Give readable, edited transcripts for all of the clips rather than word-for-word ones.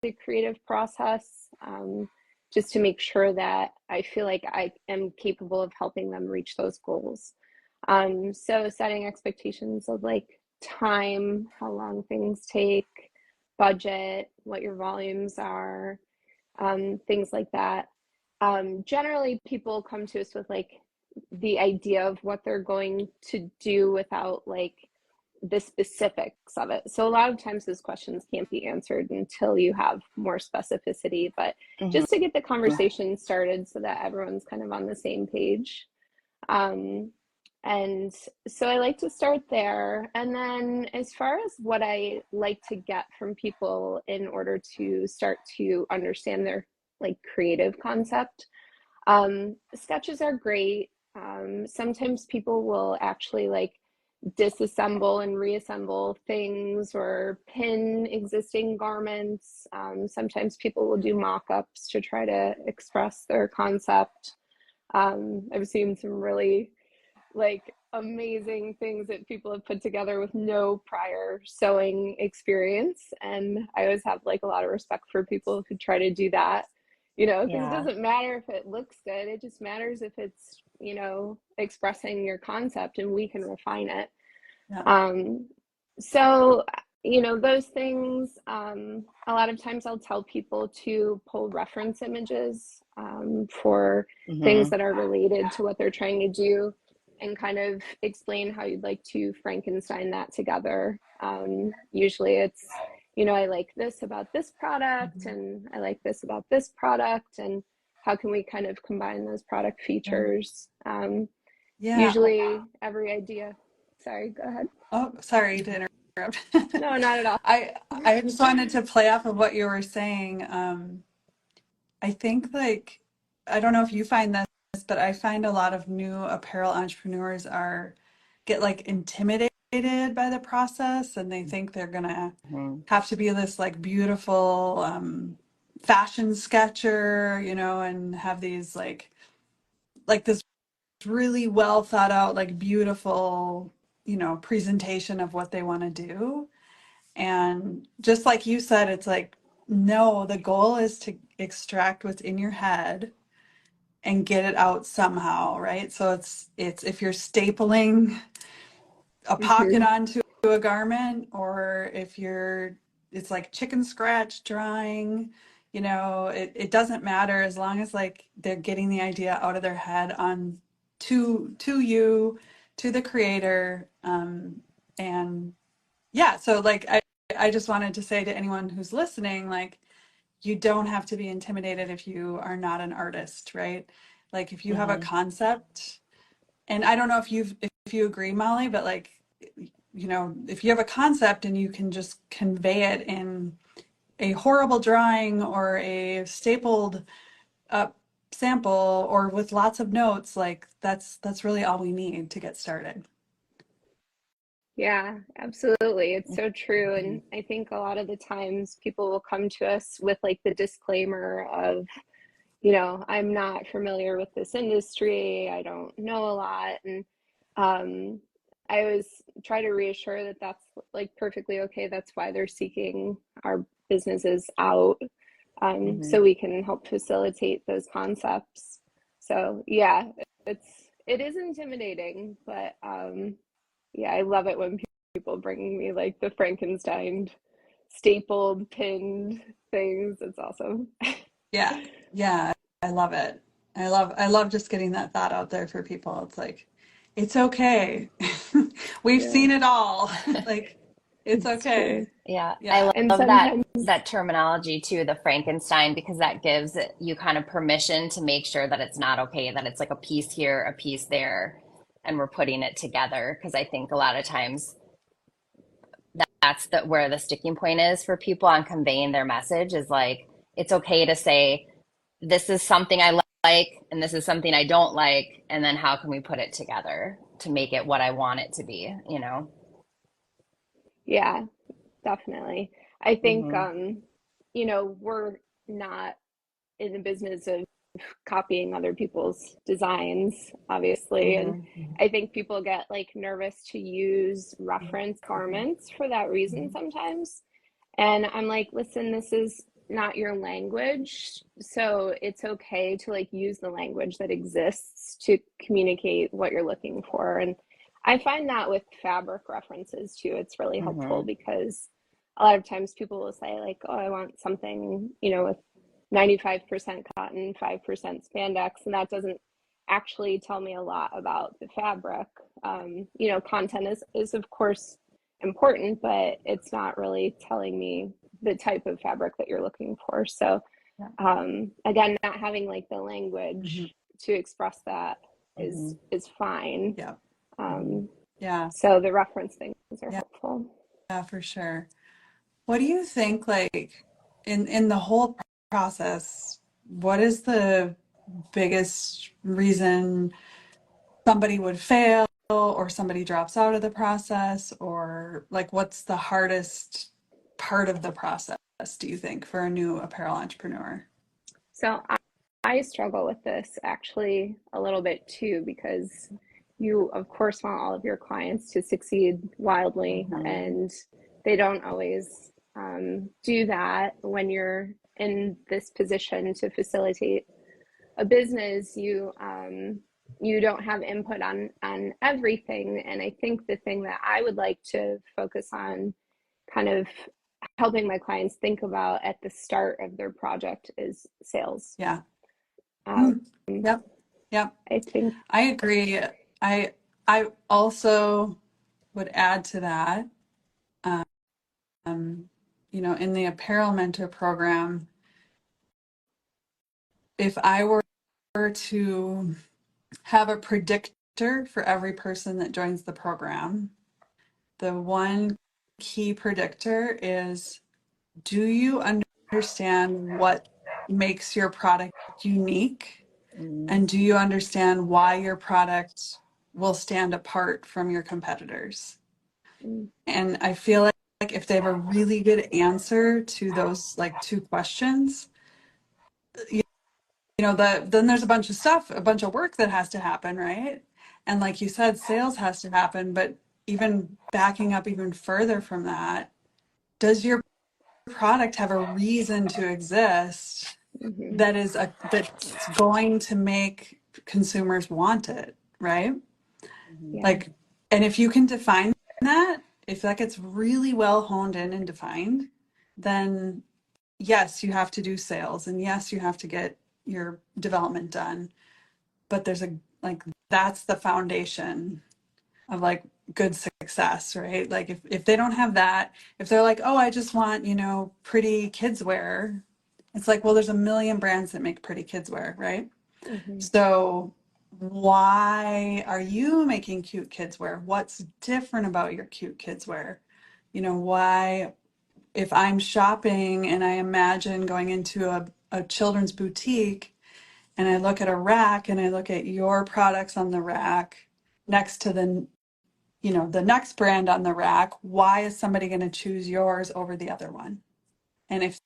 the creative process, just to make sure that I feel like I am capable of helping them reach those goals. So setting expectations of like time, how long things take, budget, what your volumes are, things like that. Generally, people come to us with like the idea of what they're going to do without like the specifics of it. So a lot of times those questions can't be answered until you have more specificity, but just to get the conversation started so that everyone's kind of on the same page. And so I like to start there. And then as far as what I like to get from people in order to start to understand their like creative concept, sketches are great. Sometimes people will actually like disassemble and reassemble things or pin existing garments. Sometimes people will do mock-ups to try to express their concept. I've seen some really like amazing things that people have put together with no prior sewing experience, and I always have like a lot of respect for people who try to do that, you know, because it doesn't matter if it looks good, it just matters if it's, you know, expressing your concept, and we can refine it. So you know, those things, a lot of times I'll tell people to pull reference images for things that are related to what they're trying to do, and kind of explain how you'd like to Frankenstein that together. Usually it's, you know, I like this about this product, and I like this about this product, and how can we kind of combine those product features? Usually every idea. Sorry, go ahead. Oh, sorry to interrupt. No, not at all. I just wanted to play off of what you were saying. I think like, I don't know if you find this, but I find a lot of new apparel entrepreneurs get like intimidated by the process, and they think they're gonna have to be this like beautiful fashion sketcher, you know, and have these like this really well thought out, like beautiful, you know, presentation of what they want to do. And just like you said, it's like, no, the goal is to extract what's in your head and get it out somehow, right? So it's if you're stapling a pocket onto a garment, or if it's like chicken scratch drawing, you know, it doesn't matter, as long as like they're getting the idea out of their head on to you, to the creator. And yeah, so like I just wanted to say to anyone who's listening, like, you don't have to be intimidated if you are not an artist, right? Like if you have a concept, and I don't know if you agree, Molly, but like, you know, if you have a concept and you can just convey it in a horrible drawing or a stapled up sample or with lots of notes, like that's really all we need to get started. Yeah, absolutely. It's so true. And I think a lot of the times people will come to us with like the disclaimer of, you know, I'm not familiar with this industry, I don't know a lot. And I always try to reassure that that's like perfectly okay. That's why they're seeking our businesses out, so we can help facilitate those concepts. So yeah, it is intimidating, but yeah, I love it when people bring me like the Frankenstein stapled, pinned things. It's awesome. Yeah. Yeah. I love it. I love just getting that thought out there for people. It's like, it's okay. We've Yeah, seen it all. Like, it's it's okay. true. Yeah, I Yeah. And love that sometimes, that terminology too, the Frankenstein, because that gives you kind of permission to make sure that it's not okay, that it's like a piece here, a piece there, and we're putting it together. Because I think a lot of times that's where the sticking point is for people on conveying their message, is like, it's okay to say, this is something I like and this is something I don't like, and then how can we put it together to make it what I want it to be, you know? yeah, definitely. I think, Hmm. you know, we're not in the business of copying other people's designs, obviously. And Hmm. I think people get like nervous to use reference garments for that reason sometimes. And I'm like, listen, this is not your language. So it's okay to like use the language that exists to communicate what you're looking for. And I find that with fabric references too, it's really helpful Mm-hmm. because a lot of times people will say like, oh, I want something, with 95% cotton, 5% spandex, and that doesn't actually tell me a lot about the fabric. Content is of course important, but it's not really telling me the type of fabric that you're looking for. So Yeah. again, not having like the Mm-hmm. language to express that Mm-hmm. is fine. Yeah. Um, Yeah. so the reference things are Yeah. helpful. Yeah, for sure. What do you think, like, in the whole process, what is the biggest reason somebody would fail or somebody drops out of the process, or like what's the hardest part of the process, do you think, for a new apparel entrepreneur? So I struggle with this actually a little bit too, because you, of course, want all of your clients to succeed wildly, Mm-hmm. and they don't always do that when you're in this position to facilitate a business. You don't have input on everything, and I think the thing that I would like to focus on, kind of helping my clients think about at the start of their project, is sales. Yeah. Um, Mm. Yep. Yep. I think, I agree. I I also would add to that, um, in the Apparel Mentor program, if I were to have a predictor for every person that joins the program, the one key predictor is, do you understand what makes your product unique? And do you understand why your product will stand apart from your competitors? mm, And I feel like if they have a really good answer to those like two questions, you then there's a bunch of stuff, a bunch of work that has to happen, right? And like you said, sales has to happen, but even backing up even further from that, does your product have a reason to exist mhm, that's going to make consumers want it, right? yeah, Like, and if you can define that, if that gets really well honed in and defined, then yes, you have to do sales, and yes, you have to get your development done. But there's like, that's the foundation of like good success, right? Like if they don't have that, if they're like, oh, I just want, pretty kids wear, it's like, well, there's a million brands that make pretty kids wear, right? mhm, So why are you making cute kids wear? What's different about your cute kids wear? Why, if I'm shopping and I imagine going into a children's boutique and I look at a rack and I look at your products on the rack next to the next brand on the rack, why is somebody going to choose yours over the other one? And if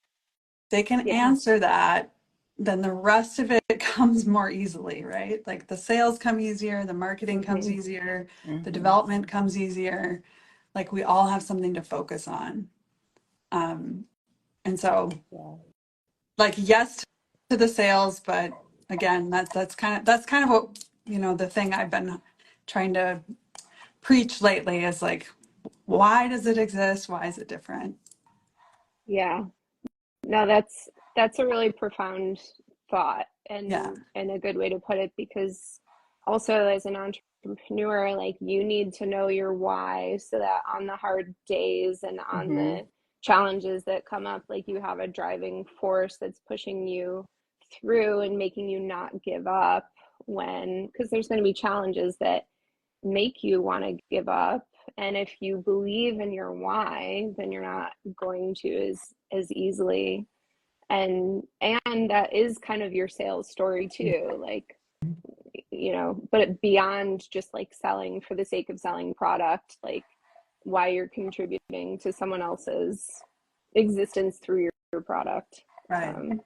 they can yeah, answer that, then the rest of it comes more easily, right? Like the sales come easier, the marketing comes mhm, easier, the Mm-hmm. development comes easier. Like we all have something to focus on. Um, and so, Yeah. like, yes to the sales, but again, that's kind of what, the thing I've been trying to preach lately is like, why does it exist? Why is it different? yeah. No, that's a really profound thought, Yeah. and a good way to put it, because also as an entrepreneur, like you need to know your why, so that on the hard days and on Mm-hmm. the challenges that come up, like you have a driving force that's pushing you through and making you not give up, when, because there's going to be challenges that make you want to give up. And if you believe in your why, then you're not going to as easily. And that is kind of your sales story too, like, but beyond just like selling for the sake of selling product, like why you're contributing to someone else's existence through your product. Right. um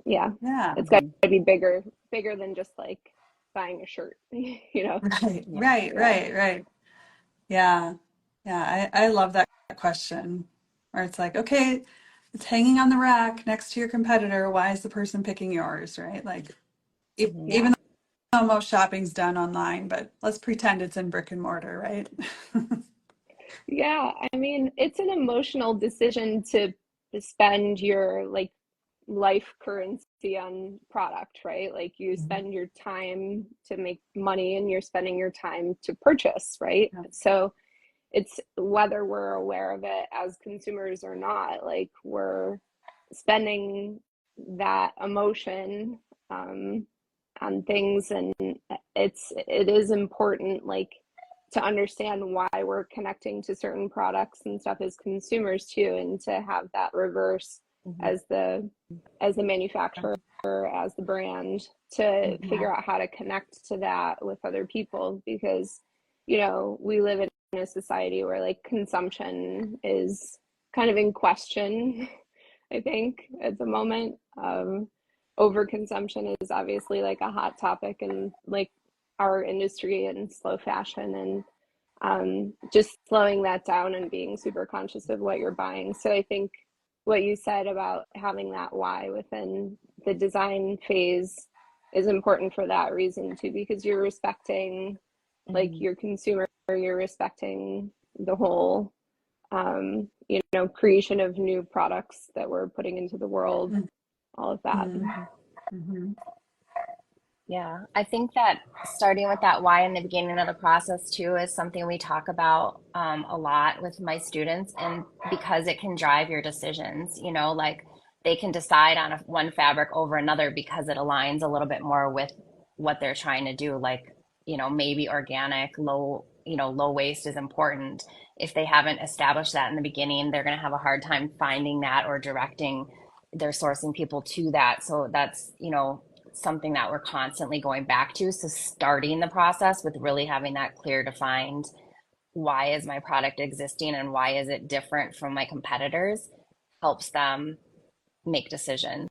yeah, Yeah. it's got Mm-hmm. to be bigger than just like buying a shirt. Right. Yeah. Right. Yeah, Right. Right. Yeah. Yeah. I love that question where it's like, okay, it's hanging on the rack next to your competitor. Why is the person picking yours, right? Like, Mhm. even though most shopping's done online, but let's pretend it's in brick and mortar, right? Yeah, I mean, it's an emotional decision to spend your like life currency on product, right? Like you Mhm. spend your time to make money and you're spending your time to purchase, right? Yeah. So it's whether we're aware of it as consumers or not, like we're spending that emotion um, on things, and it is important, like to understand why we're connecting to certain products and stuff as consumers too, and to have that reverse Mhm. as the manufacturer, as the brand, to Mhm. figure out how to connect to that with other people, because we live in a society where like consumption is kind of in question. I think at the moment, overconsumption is obviously like a hot topic in like our industry and slow fashion, and just slowing that down and being super conscious of what you're buying. So I think what you said about having that why within the design phase is important for that reason too, because you're respecting like Mhm. your consumer, you're respecting the whole creation of new products that we're putting into the world, all of that. Mhm. Mhm. Yeah, I think that starting with that why in the beginning of the process too is something we talk about a lot with my students, and because it can drive your decisions, like they can decide on one fabric over another because it aligns a little bit more with what they're trying to do. Like, maybe organic, low waste is important. If they haven't established that in the beginning, they're going to have a hard time finding that or directing their sourcing people to that. So that's, something that we're constantly going back to. So starting the process with really having that clear defined why is my product existing and why is it different from my competitors helps them make decisions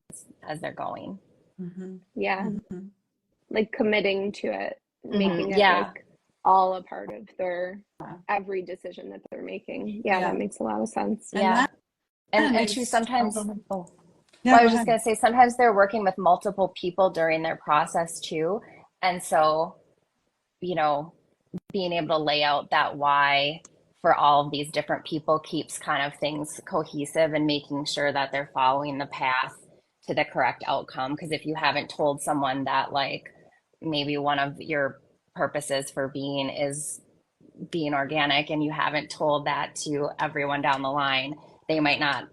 as they're going. Mhm. Yeah, Mhm. like committing to it, making it Yeah. like all a part of their every decision that they're making. Yeah, that Yeah. makes a lot of sense. And Yeah. And then and two it's, oh, go sometimes, ahead. oh, Yeah, well, I go was just ahead. going to say sometimes they're working with multiple people during their process too. And so, you know, being able to lay out that why for all of these different people keeps kind of things cohesive and making sure that they're following the path to the correct outcome. Because if you haven't told someone that, like, maybe one of your purposes for being is being organic and you haven't told that to everyone down the line, they might not,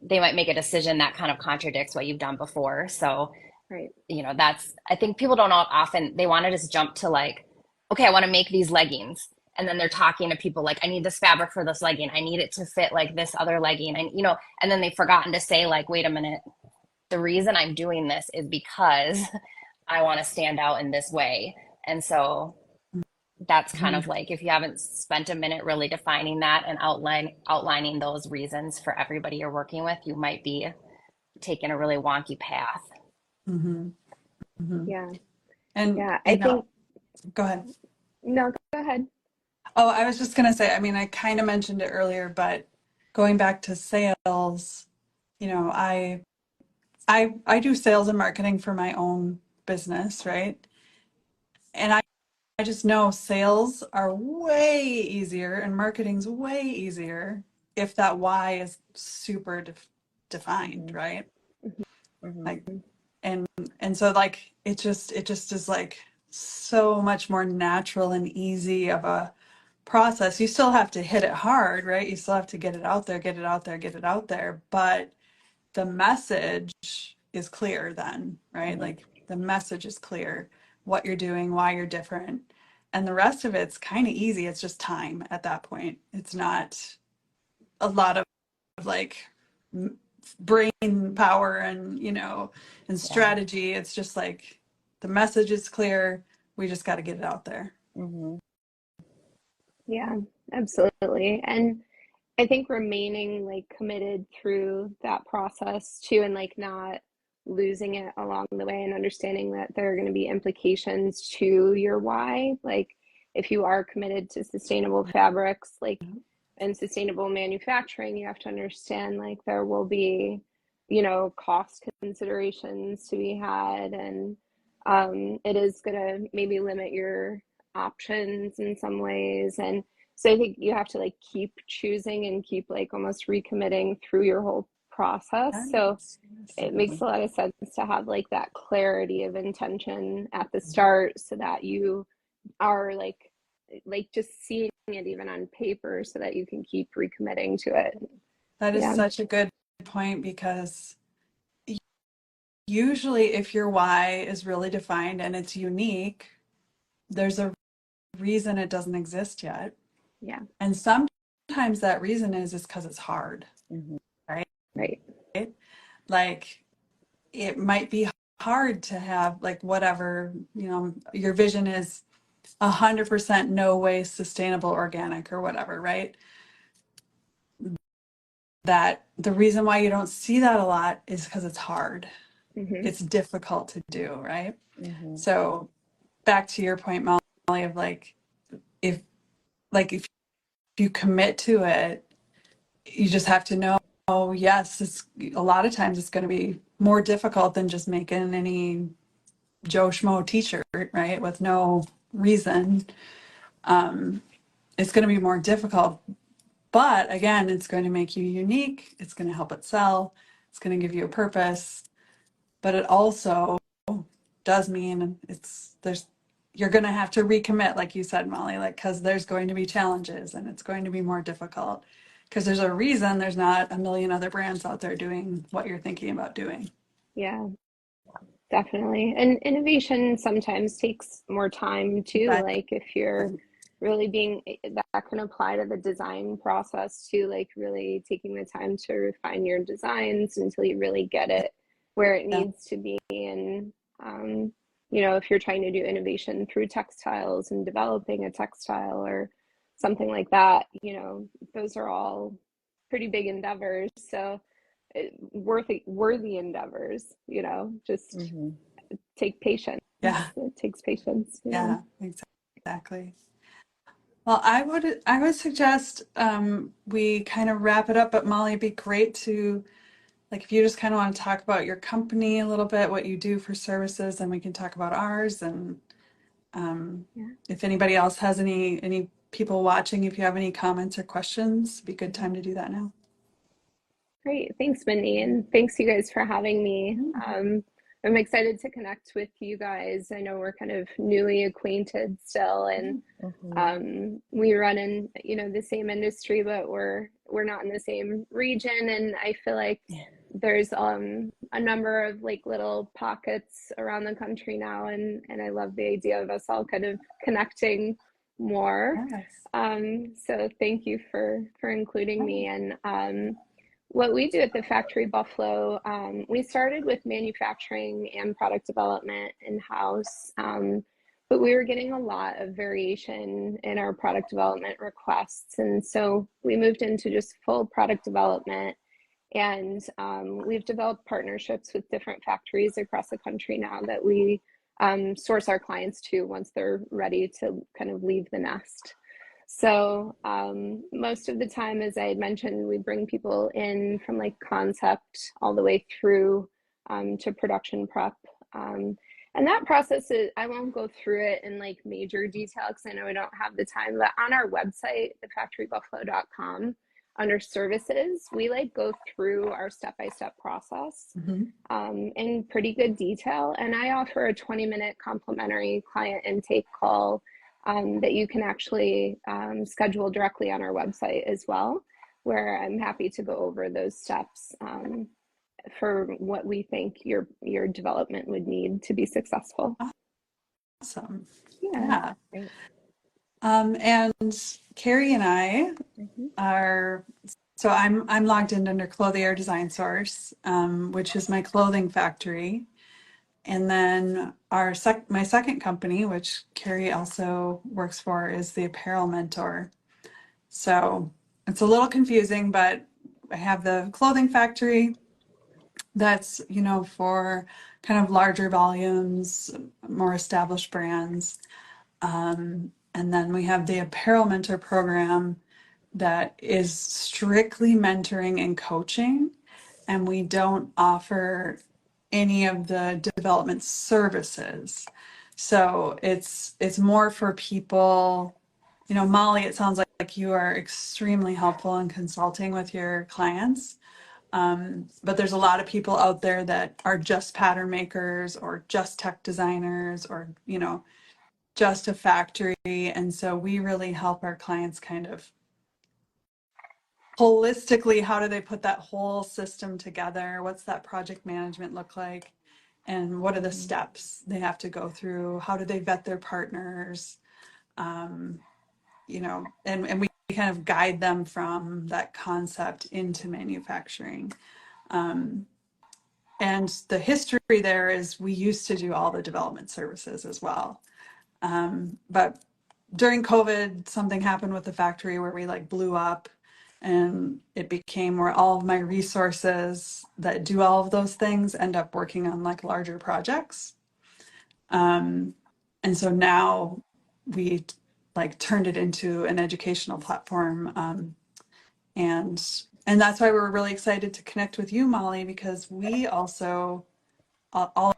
they might make a decision that kind of contradicts what you've done before. So, Right. that's, I think people don't often, they want to just jump to like, okay, I want to make these leggings. And then they're talking to people like, I need this fabric for this legging. I need it to fit like this other legging. And, and then they've forgotten to say, like, wait a minute, the reason I'm doing this is because I want to stand out in this way. And so that's kind of Mhm. like, if you haven't spent a minute really defining that and outlining those reasons for everybody you're working with, you might be taking a really wonky path. Mhm. Mhm. Yeah. And, Yeah. I think, go ahead. no, go ahead. Oh, I was just gonna say, I mean, I kind of mentioned it earlier, but going back to sales, I do sales and marketing for my own business, right? And I just know sales are way easier and marketing's way easier if that why is super defined, Mm-hmm. right? Mm-hmm. Like, and and so like it just is like so much more natural and easy of a process. You still have to hit it hard, right? You still have to get it out there, get it out there, get it out there, but the message is clear then, right? Mm-hmm. Like the message is clear, what you're doing, why you're different. And the rest of it's kind of easy. It's just time at that point. It's not a lot of like brain power and, and Yeah. strategy. It's just like the message is clear. We just got to get it out there. Mm-hmm. Yeah, absolutely. And I think remaining like committed through that process too, and like not losing it along the way, and understanding that there are going to be implications to your why. Like if you are committed to sustainable fabrics, like in sustainable manufacturing, you have to understand like there will be, you know, cost considerations to be had, and it is going to maybe limit your options in some ways. And so I think you have to like keep choosing and keep like almost recommitting through your whole process. So Yes. it makes a lot of sense to have like that clarity of intention at the start so that you are like just seeing it even on paper so that you can keep recommitting to it. That is Yeah. such a good point, because usually if your why is really defined and it's unique, there's a reason it doesn't exist yet. Yeah. And sometimes that reason is because it's hard, right? Right. Like it might be hard to have like whatever, you know, your vision is 100% no waste, sustainable, organic, or whatever, right? That the reason why you don't see that a lot is because it's hard. Mm-hmm. It's difficult to do, right? Mm-hmm. So back to your point, Molly, of if if you commit to it, you just have to know, oh yes, it's a lot of times it's going to be more difficult than just making any Joe Schmo t-shirt, right? With no reason. It's going to be more difficult, but again, it's going to make you unique. It's going to help it sell. It's going to give you a purpose, but it also does mean you're going to have to recommit, like you said, Molly, like, because there's going to be challenges and it's going to be more difficult because there's a reason there's not a million other brands out there doing what you're thinking about doing. Yeah, definitely. And innovation sometimes takes more time too. Exactly. Like if you're really being, that can apply to the design process too, like really taking the time to refine your designs until you really get it where it Yeah. needs to be. And, you know, if you're trying to do innovation through textiles and developing a textile or something like that, you know, those are all pretty big endeavors. So worthy endeavors, you know, just Mm-hmm. take patience. Yeah. It takes patience. Yeah. Yeah. Exactly. Well, I would suggest we kind of wrap it up, but Molly, it'd be great to like if you just kind of want to talk about your company a little bit, what you do for services, and we can talk about ours. And Yeah. if anybody else has any people watching, if you have any comments or questions, it'd be a good time to do that now. Great. Thanks, Mindy. And thanks you guys for having me. Mhm. I'm excited to connect with you guys. I know we're kind of newly acquainted still, and Mm-hmm. we run in, you know, the same industry, but we're not in the same region. And I feel like there's a number of like little pockets around the country now, and I love the idea of us all kind of connecting more. Yes. So thank you for including me. And what we do at the Factory Buffalo, we started with manufacturing and product development in-house, but we were getting a lot of variation in our product development requests. And so we moved into just full product development. And we've developed partnerships with different factories across the country now that we source our clients to once they're ready to kind of leave the nest. So most of the time, as I mentioned, we bring people in from like concept all the way through to production prep. And that process is, I won't go through it in like major detail because I know I don't have the time, but on our website, thefactorybuffalo.com, under services, we like go through our step-by-step process Mm-hmm. in pretty good detail. And I offer a 20-minute complimentary client intake call that you can actually schedule directly on our website as well, where I'm happy to go over those steps for what we think your development would need to be successful. Awesome. Yeah. Yeah. Great. And Carrie and I Mm-hmm. are, so I'm logged in under Clothier Design Source, which is my clothing factory. And then my second company, which Carrie also works for, is the Apparel Mentor. So it's a little confusing, but I have the clothing factory that's, you know, for kind of larger volumes, more established brands. And then we have the Apparel Mentor program, that is strictly mentoring and coaching, and we don't offer any of the development services. So it's more for people, you know, Molly, it sounds like you are extremely helpful in consulting with your clients. But there's a lot of people out there that are just pattern makers or just tech designers or, you know, just a factory. And so we really help our clients kind of holistically, how do they put that whole system together? What's that project management look like? And what are the steps they have to go through? How do they vet their partners? You know, and we kind of guide them from that concept into manufacturing. And the history there is we used to do all the development services as well. But during COVID, something happened with the factory where we like blew up, and it became where all of my resources that do all of those things end up working on like larger projects. And so now we like turned it into an educational platform. And that's why we're really excited to connect with you, Molly, because we also, all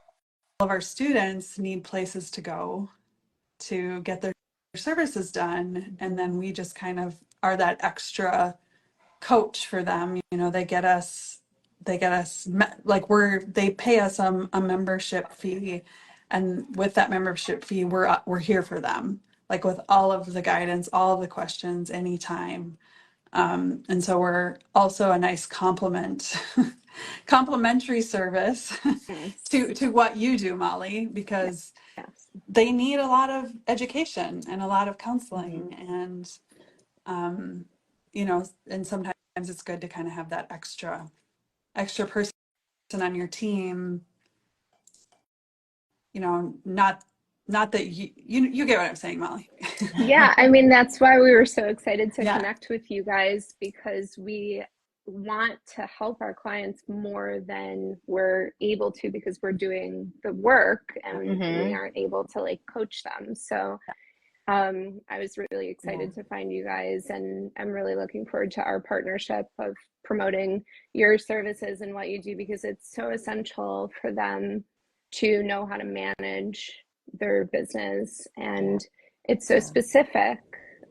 of our students need places to go to get their services done. And then we just kind of are that extra coach for them. You know, like they pay us a membership fee. And with that membership fee, we're here for them, like with all of the guidance, all of the questions, anytime. And so we're also a nice complimentary service Yes. to what you do, Molly, because Yes. they need a lot of education and a lot of counseling. And, you know, and sometimes it's good to kind of have that extra person on your team, you know, not that you get what I'm saying, Molly. Yeah, I mean, that's why we were so excited to Yeah. connect with you guys, because we want to help our clients more than we're able to, because we're doing the work and we Mm-hmm. aren't able to like coach them. So I was really Yeah. excited to find you guys, and I'm really looking forward to our partnership of promoting your services and what you do, because it's so essential for them to know how to manage their business. And it's so Yeah. specific.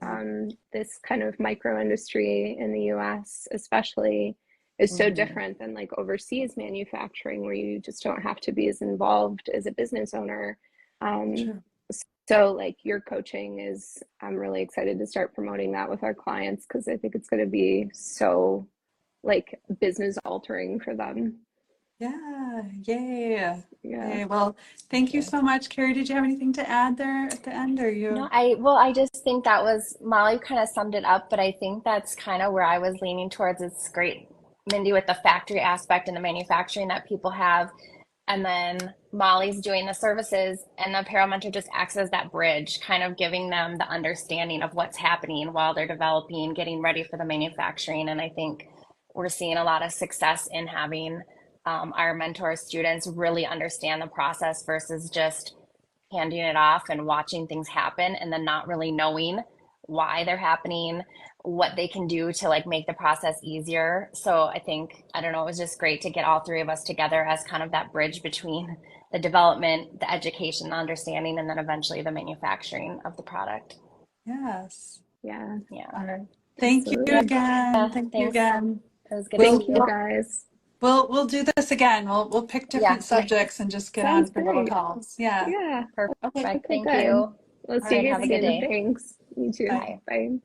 Yeah. This kind of micro industry in the US, especially, is so Mm-hmm. different than like overseas manufacturing, where you just don't have to be as involved as a business owner. Um, Sure. so like your coaching is, I'm really excited to start promoting that with our clients, because I think it's going to be so like business altering for them. Yeah. Yay. Yeah. Yay. Well, thank you so much. Carrie, did you have anything to add there at the end, or No, you? I just think that was Molly kind of summed it up, but I think that's kind of where I was leaning towards. It's great, Mindy, with the factory aspect and the manufacturing that people have. And then Molly's doing the services, and the Apparel Mentor just acts as that bridge, kind of giving them the understanding of what's happening while they're developing, getting ready for the manufacturing. And I think we're seeing a lot of success in having our mentor students really understand the process versus just handing it off and watching things happen and then not really knowing why they're happening, what they can do to like make the process easier. So I think, I don't know, it was just great to get all three of us together as kind of that bridge between the development, the education, the understanding, and then eventually the manufacturing of the product. Yes. Yeah. Yeah. All right. Thank you Yeah. Absolutely. again. Thank you Thanks. again. It was good to We'll see Thank you you. guys. we'll do this again. We'll pick Yeah. different subjects and just get on Sounds for little great. calls. Yeah. Yeah. Okay. Perfect. Okay, Thank good. you. We'll All see right. you Have a good soon. day. Thanks. You too. Bye. Bye. Bye.